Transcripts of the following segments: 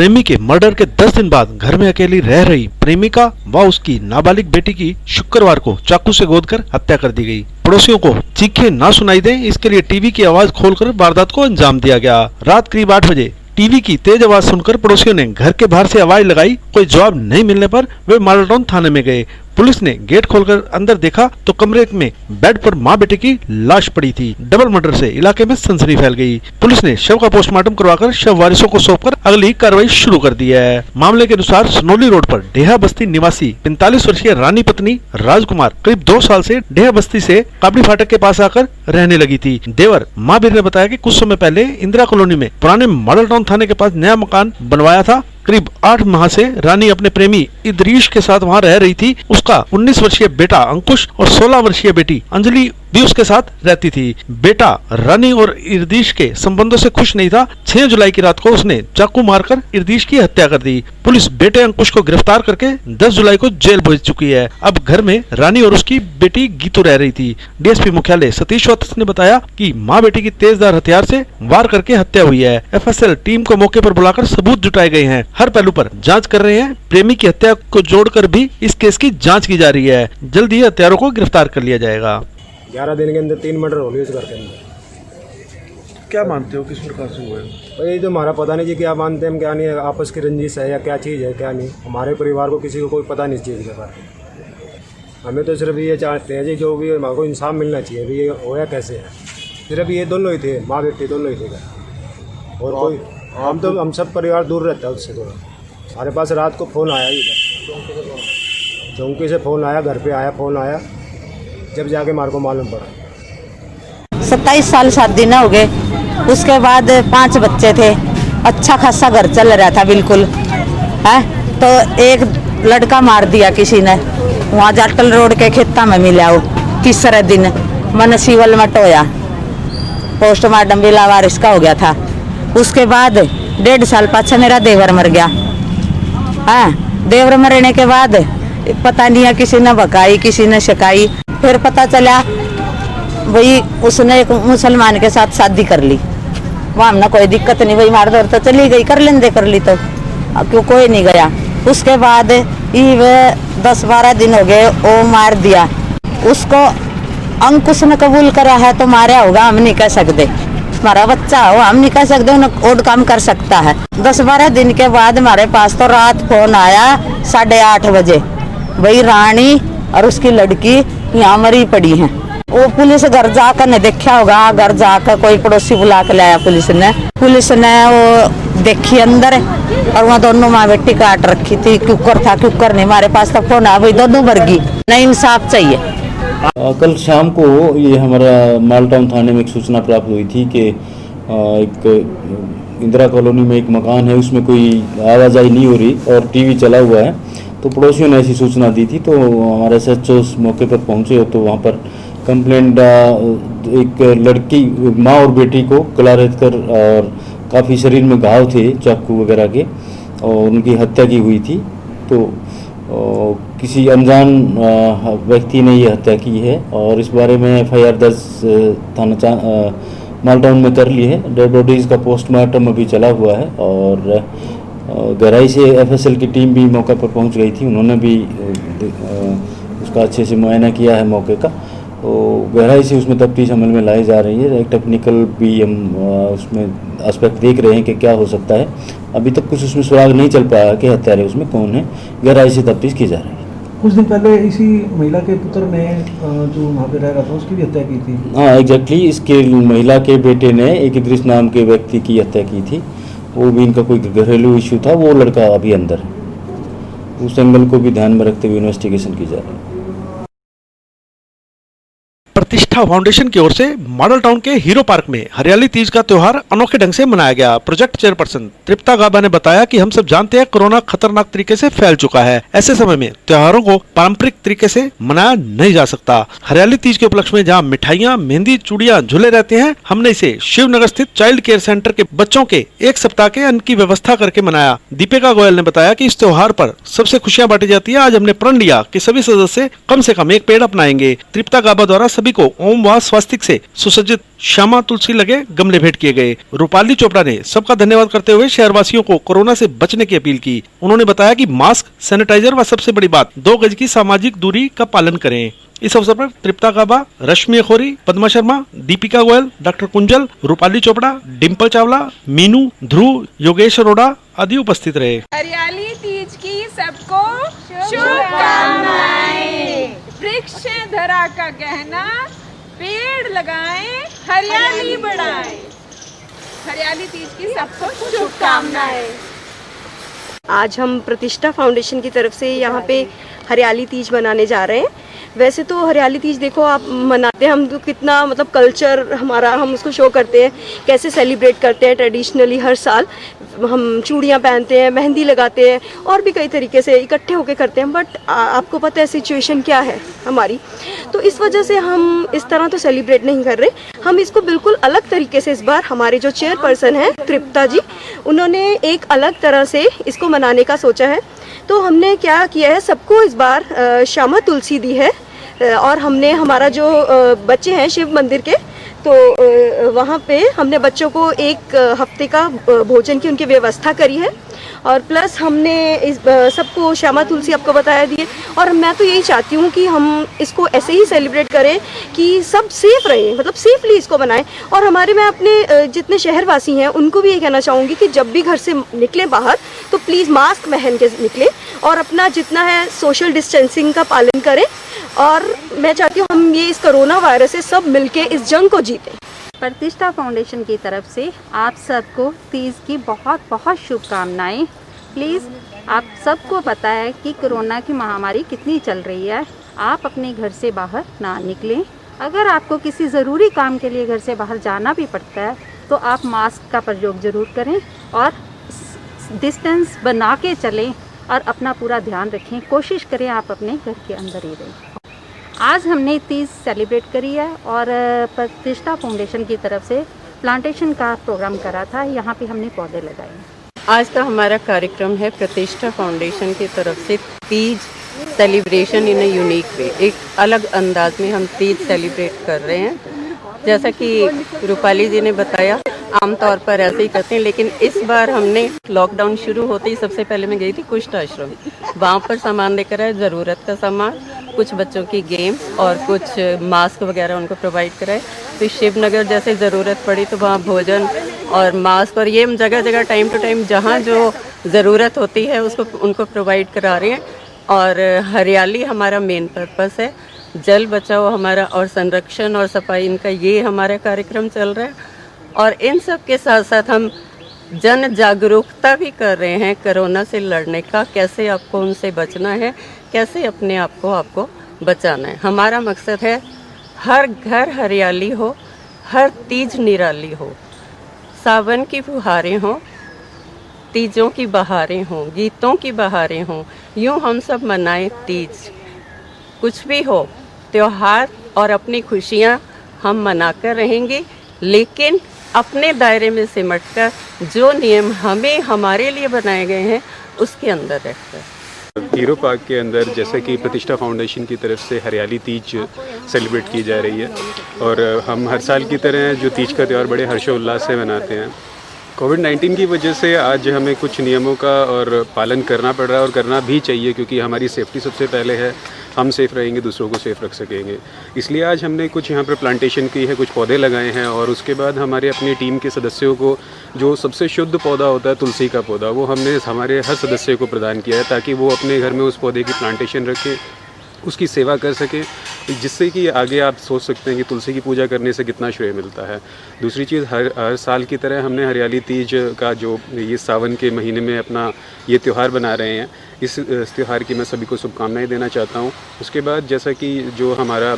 प्रेमी के मर्डर के 10 दिन बाद घर में अकेली रह रही प्रेमिका व उसकी नाबालिग बेटी की शुक्रवार को चाकू से गोदकर हत्या कर दी गई। पड़ोसियों को चीखें ना सुनाई दें, इसके लिए टीवी की आवाज खोलकर वारदात को अंजाम दिया गया। रात करीब 8 बजे टीवी की तेज आवाज सुनकर पड़ोसियों ने घर के बाहर से आवाज लगाई। कोई जवाब नहीं मिलने पर वे मॉडल टाउन थाने में गए। पुलिस ने गेट खोलकर अंदर देखा तो कमरे में बेड पर मां बेटे की लाश पड़ी थी। डबल मर्डर से इलाके में सनसनी फैल गई। पुलिस ने शव का पोस्टमार्टम करवाकर शव वारिसों को सौंपकर अगली कार्रवाई शुरू कर दी है। मामले के अनुसार सनोली रोड पर डेहा बस्ती निवासी 45 वर्षीय रानी पत्नी राजकुमार करीब 2 साल से डेहा बस्ती से काबड़ी फाटक के पास आकर रहने लगी थी। देवर महावीर ने बताया कि कुछ समय पहले इंदिरा कॉलोनी में पुराने मॉडल टाउन थाने के पास नया मकान बनवाया था। करीब 8 माह से रानी अपने प्रेमी इदरीश के साथ वहां रह रही थी। उसका 19 वर्षीय बेटा अंकुश और 16 वर्षीय बेटी अंजलि भी उसके साथ रहती थी। बेटा रानी और इरदीश के संबंधों से खुश नहीं था। 6 जुलाई की रात को उसने चाकू मारकर इरदीश की हत्या कर दी। पुलिस बेटे अंकुश को गिरफ्तार करके 10 जुलाई को जेल भेज चुकी है। अब घर में रानी और उसकी बेटी गीतू रह रही थी। डीएसपी मुख्यालय सतीश वत्स ने बताया कि मां बेटी की तेजधार हथियार से वार करके हत्या हुई है। एफएसएल टीम को मौके पर बुलाकर सबूत जुटाए गए हैं। हर पहलू पर जांच कर रहे हैं। प्रेमी की हत्या को जोड़कर भी इस केस की जांच की जा रही है। जल्द ही हत्यारों को गिरफ्तार कर लिया जाएगा। 11 दिन के अंदर 3 मर्डर हो गए इस घर के अंदर। क्या मानते हो किस प्रकार से हुआ है? भाई तो हमारा पता नहीं जी, क्या मानते हैं क्या नहीं, आपस की रंजिश है या क्या चीज़ है क्या नहीं। हमारे परिवार को किसी को कोई पता नहीं इस चीज़ के बारे में। हमें तो सिर्फ ये चाहते हैं जी जो भी हमारे को इंसाफ मिलना चाहिए। भी ये होया कैसे है, सिर्फ ये दोनों ही थे, माँ बेटी दोनों ही थे घर। और कोई हम सब परिवार दूर रहता है उससे थोड़ा। हमारे पास रात को फ़ोन आया इधर चौंकी से फ़ोन आया, घर पे आया फ़ोन आया, जब जाके मार को मालूम पड़ा। 27 साल शादी न हो गए, उसके बाद 5 बच्चे थे। अच्छा खासा घर चल रहा था बिल्कुल है। तो एक लड़का मार दिया किसी ने, वहाँ जाटल रोड के खेता में मिला। वो तीसरे दिन मन सिवल में टोया, पोस्टमार्टम भी लावारिस का हो गया था। उसके बाद 1.5 साल पाछे मेरा देवर मर गया है। देवर मरने के बाद पता नहीं है किसी ने भगाई किसी ने शिकाई। फिर पता चला वही उसने एक मुसलमान के साथ शादी कर ली। वहाँ हमने कोई दिक्कत नहीं, वही मार दौड़ तो चली गई, कर लेंदे कर ली तो क्यों कोई नहीं गया। उसके बाद ये 10-12 दिन हो गए, वो मार दिया उसको। अंकुश ने कबूल करा है तो मारा होगा, हम नहीं कह सकते। हमारा बच्चा हो, हम नहीं कह सकते और काम कर सकता है। 10-12 दिन के बाद हमारे पास तो रात फोन आया 8:30 बजे, वही रानी और उसकी लड़की यहाँ मरी पड़ी हैं। वो पुलिस घर जाकर ने देखा होगा, घर जाकर कोई पड़ोसी बुला के लाया पुलिस ने वो देखी अंदर, और वहाँ दोनों माँ बेटी काट रखी थी। कुकर था, कुकर नहीं, हमारे पास तो फोन आया, वही दोनों मर गई। नहीं इंसाफ चाहिए। कल शाम को ये हमारा मॉडल टाउन थाने में एक सूचना प्राप्त हुई थी कि एक इंदिरा कॉलोनी में एक मकान है, उसमें कोई आवाजाही नहीं हो रही और टीवी चला हुआ है। तो पड़ोसियों ने ऐसी सूचना दी थी, तो हमारे SHO मौके पर पहुंचे तो वहां पर कंप्लेंट एक लड़की माँ और बेटी को गला रेत कर और काफ़ी शरीर में घाव थे चाकू वगैरह के, और उनकी हत्या की हुई थी। तो किसी अनजान व्यक्ति ने ये हत्या की है और इस बारे में FIR दर्ज थाना मॉडल टाउन में कर ली है। डेड बॉडीज़ का पोस्टमार्टम अभी चला हुआ है और गहराई से FSL की टीम भी मौके पर पहुंच गई थी। उन्होंने भी उसका अच्छे से मुआयना किया है मौके का। तो गहराई से उसमें तफ्तीश अमल में लाई जा रही है। एक टेक्निकल भी हम उसमें एस्पेक्ट देख रहे हैं कि क्या हो सकता है। अभी तक कुछ उसमें सुराग नहीं चल पाया कि हत्यारे उसमें कौन है। गहराई से तफ्तीश की जा रही है। कुछ दिन पहले इसी महिला के पुत्र ने जो वहाँ पे रह रहा था उसकी भी हत्या की थी। हाँ एग्जैक्टली, इसके महिला के बेटे ने एक इद्रिस नाम के व्यक्ति की हत्या की थी। वो भी इनका कोई घरेलू इश्यू था। वो लड़का अभी अंदर है। उस एंगल को भी ध्यान में रखते हुए इन्वेस्टिगेशन की जा रही है। प्रतिष्ठा फाउंडेशन की ओर से मॉडल टाउन के हीरो पार्क में हरियाली तीज का त्योहार अनोखे ढंग से मनाया गया। प्रोजेक्ट चेयरपर्सन तृप्ता गाबा ने बताया कि हम सब जानते हैं कोरोना खतरनाक तरीके से फैल चुका है। ऐसे समय में त्योहारों को पारंपरिक तरीके से मनाया नहीं जा सकता। हरियाली तीज के उपलक्ष्य में जहां मिठाइयां, मेहंदी, चूड़ियां झूले रहते हैं, हमने इसे शिवनगर स्थित चाइल्ड केयर सेंटर के बच्चों के 1 सप्ताह के अन्न की व्यवस्था करके मनाया। दीपिका गोयल ने बताया कि इस त्योहार पर सबसे खुशियां बांटी जाती है। आज हमने प्रण लिया कि सभी सदस्य कम से कम 1 पेड़ अपनाएंगे। तृप्ता गाबा द्वारा सभी को ओम व स्वस्तिक से सुसज्जित श्यामा तुलसी लगे गमले भेंट किए गए। रूपाली चोपड़ा ने सबका धन्यवाद करते हुए शहरवासियों को कोरोना से बचने की अपील की। उन्होंने बताया कि मास्क, सैनिटाइजर व सबसे बड़ी बात 2 गज की सामाजिक दूरी का पालन करें। इस अवसर पर तृप्ता काबा, रश्मि खोरी, पद्मा शर्मा, दीपिका गोयल, डॉक्टर कुंजल, रूपाली चोपड़ा, डिम्पल चावला, मीनू, ध्रुव, योगेश अरोड़ा आदि उपस्थित रहे। हरियाली तीज की सबको शुभकामनाएं। वृक्ष धरा का गहना, पेड़ लगाएं, हरियाली बढ़ाएं। हरियाली तीज की सबको शुभकामनाएं। आज हम प्रतिष्ठा फाउंडेशन की तरफ से यहाँ पे हरियाली तीज मनाने जा रहे हैं। वैसे तो हरियाली तीज देखो आप मनाते हैं हम तो कितना मतलब कल्चर हमारा हम उसको शो करते हैं, कैसे सेलिब्रेट करते हैं ट्रेडिशनली। हर साल हम चूड़ियाँ पहनते हैं, मेहंदी लगाते हैं और भी कई तरीके से इकट्ठे होकर करते हैं। बट आपको पता है सिचुएशन क्या है हमारी, तो इस वजह से हम इस तरह तो सेलिब्रेट नहीं कर रहे। हम इसको बिल्कुल अलग तरीके से इस बार हमारे जो चेयरपर्सन हैं तृप्ता जी, उन्होंने एक अलग तरह से इसको मनाने का सोचा है। तो हमने क्या किया है, सबको इस बार श्यामा तुलसी दी है और हमने हमारा जो बच्चे हैं शिव मंदिर के, तो वहाँ पे हमने बच्चों को 1 हफ्ते का भोजन की उनकी व्यवस्था करी है और प्लस हमने इस सबको श्यामा तुलसी आपको बताया दिए। और मैं तो यही चाहती हूँ कि हम इसको ऐसे ही सेलिब्रेट करें कि सब सेफ रहें, मतलब सेफली इसको बनाएं। और हमारे मैं अपने जितने शहरवासी हैं उनको भी ये कहना चाहूँगी कि जब भी घर से निकलें बाहर तो प्लीज़ मास्क पहन के निकलें और अपना जितना है सोशल डिस्टेंसिंग का पालन करें। और मैं चाहती हूँ हम ये इस कोरोना वायरस से सब मिलके इस जंग को जीतें। प्रतिष्ठा फाउंडेशन की तरफ से आप सबको तीज की बहुत बहुत शुभकामनाएं। प्लीज़ आप सबको पता है कि कोरोना की महामारी कितनी चल रही है, आप अपने घर से बाहर ना निकलें। अगर आपको किसी ज़रूरी काम के लिए घर से बाहर जाना भी पड़ता है तो आप मास्क का प्रयोग ज़रूर करें और डिस्टेंस बना के चलें और अपना पूरा ध्यान रखें। कोशिश करें आप अपने घर के अंदर ही रहें। आज हमने तीज सेलिब्रेट करी है और प्रतिष्ठा फाउंडेशन की तरफ से प्लांटेशन का प्रोग्राम करा था, यहाँ पे हमने पौधे लगाए। आज का हमारा कार्यक्रम है प्रतिष्ठा फाउंडेशन की तरफ से Teej celebration in a unique way. एक अलग अंदाज में हम तीज सेलिब्रेट कर रहे हैं। जैसा कि रूपाली जी ने बताया, आमतौर पर ऐसे ही करते हैं, लेकिन इस बार हमने लॉकडाउन शुरू होते ही सबसे पहले मैं गई थी कुष्ठ आश्रम, वहाँ पर सामान लेकर आए, ज़रूरत का सामान, कुछ बच्चों की गेम्स और कुछ मास्क वगैरह उनको प्रोवाइड कराए। फिर शिवनगर जैसे ज़रूरत पड़ी तो वहाँ भोजन और मास्क और ये हम जगह जगह टाइम टू टाइम जहाँ जो ज़रूरत होती है उसको उनको प्रोवाइड करा रहे हैं। और हरियाली हमारा मेन पर्पस है, जल बचाओ हमारा और संरक्षण और सफाई इनका ये हमारा कार्यक्रम चल रहा है। और इन सब के साथ साथ हम जन जागरूकता भी कर रहे हैं कोरोना से लड़ने का, कैसे आपको उनसे बचना है, कैसे अपने आप को आपको बचाना है। हमारा मकसद है हर घर हरियाली हो, हर तीज निराली हो, सावन की फुहारें हों, तीजों की बहारें हों, गीतों की बहारें हों, यूँ हम सब मनाएं तीज। कुछ भी हो त्योहार और अपनी खुशियाँ हम मनाकर रहेंगे, लेकिन अपने दायरे में सिमटकर जो नियम हमें हमारे लिए बनाए गए हैं उसके अंदर रहकर। हीरो पार्क के अंदर जैसे कि प्रतिष्ठा फाउंडेशन की तरफ से हरियाली तीज सेलिब्रेट की जा रही है और हम हर साल की तरह जो तीज का त्यौहार बड़े हर्षोल्लास से मनाते हैं। कोविड-19 की वजह से आज हमें कुछ नियमों का और पालन करना पड़ रहा है और करना भी चाहिए, क्योंकि हमारी सेफ्टी सबसे पहले है। हम सेफ़ रहेंगे दूसरों को सेफ़ रख सकेंगे। इसलिए आज हमने कुछ यहाँ पर प्लांटेशन की है, कुछ पौधे लगाए हैं और उसके बाद हमारे अपनी टीम के सदस्यों को जो सबसे शुद्ध पौधा होता है तुलसी का पौधा, वो हमने हमारे हर सदस्य को प्रदान किया है ताकि वो अपने घर में उस पौधे की प्लांटेशन रखें, उसकी सेवा कर सकें, जिससे कि आगे आप सोच सकते हैं कि तुलसी की पूजा करने से कितना श्रेय मिलता है। दूसरी चीज़, हर साल की तरह हमने हरियाली तीज का जो ये सावन के महीने में अपना ये त्यौहार बना रहे हैं, इस त्यौहार की मैं सभी को शुभकामनाएं देना चाहता हूँ। उसके बाद जैसा कि जो हमारा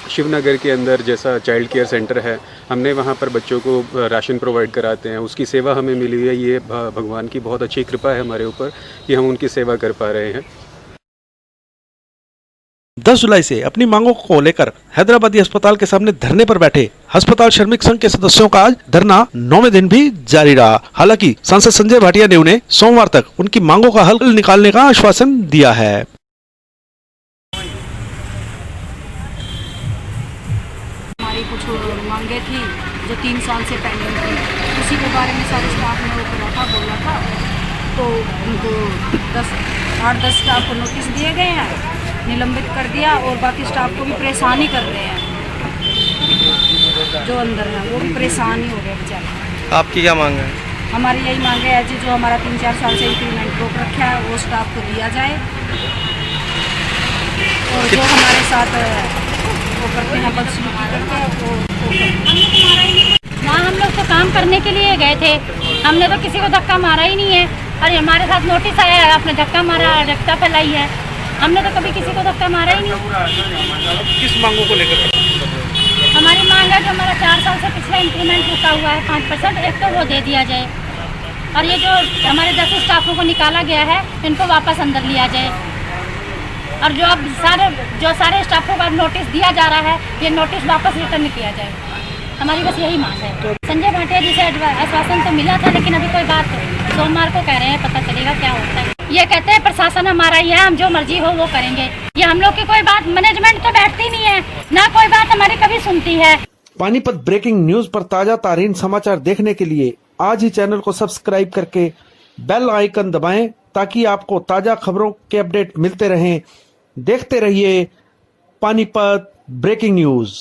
शिवनगर के अंदर जैसा चाइल्ड केयर सेंटर है, हमने वहाँ पर बच्चों को राशन प्रोवाइड कराते हैं, उसकी सेवा हमें मिली हुई है। ये भगवान की बहुत अच्छी कृपा है हमारे ऊपर कि हम उनकी सेवा कर पा रहे हैं। 10 जुलाई से अपनी मांगों को लेकर हैदराबादी अस्पताल के सामने धरने पर बैठे अस्पताल श्रमिक संघ के सदस्यों का आज धरना 9वें दिन भी जारी रहा। हालांकि सांसद संजय भाटिया ने उन्हें सोमवार तक उनकी मांगों का हल निकालने का आश्वासन दिया है। हमारी कुछ मांगे थी जो 3 साल से पेंडिंग थी, उसी के बारे में सारे स्टाफ ने वो करा था, बोला था। तो उनको 8-10 स्टाफ को नोटिस दिए गए हैं, निलंबित कर दिया, और बाकी स्टाफ को भी परेशान ही कर रहे हैं। जो अंदर है वो भी परेशान ही हो गए बेचारे। आपकी क्या मांग है? हमारी यही मांग है जी, जो हमारा 3-4 साल से इंक्रीमेंट रोक रखा है वो स्टाफ को दिया जाए, और जो हमारे साथ वो करते हैं बदसलूकी करते हैं वो वहाँ हम लोग तो काम करने के लिए गए थे, हमने तो किसी को धक्का मारा ही नहीं है। और हमारे साथ नोटिस आया है, आपने धक्का मारा, रक्ता फैलाई है, हमने तो कभी किसी को धक्का मारा ही नहीं। किस मांगों को लेकर? हमारी मांग है जो हमारा 4 साल से पिछला इंक्रीमेंट रुका हुआ है 5%, एक तो वो दे दिया जाए, और ये जो हमारे 10 स्टाफों को निकाला गया है इनको वापस अंदर लिया जाए, और जो अब सारे स्टाफों का नोटिस दिया जा रहा है ये नोटिस वापस रिटर्न किया जाए। हमारी बस यही मांग है। संजय भाटिया जी से आश्वासन तो मिला था, लेकिन अभी कोई बात सोमवार को कह रहे हैं, पता चलेगा क्या होता है। ये कहते हैं प्रशासन हमारा ही है, हम जो मर्जी हो वो करेंगे। ये हम लोग की कोई बात मैनेजमेंट तो बैठती नहीं है, ना कोई बात हमारी कभी सुनती है। पानीपत ब्रेकिंग न्यूज पर ताजा तारीन समाचार देखने के लिए आज ही चैनल को सब्सक्राइब करके बेल आइकन दबाएं, ताकि आपको ताजा खबरों के अपडेट मिलते रहें। देखते रहिए पानीपत ब्रेकिंग न्यूज।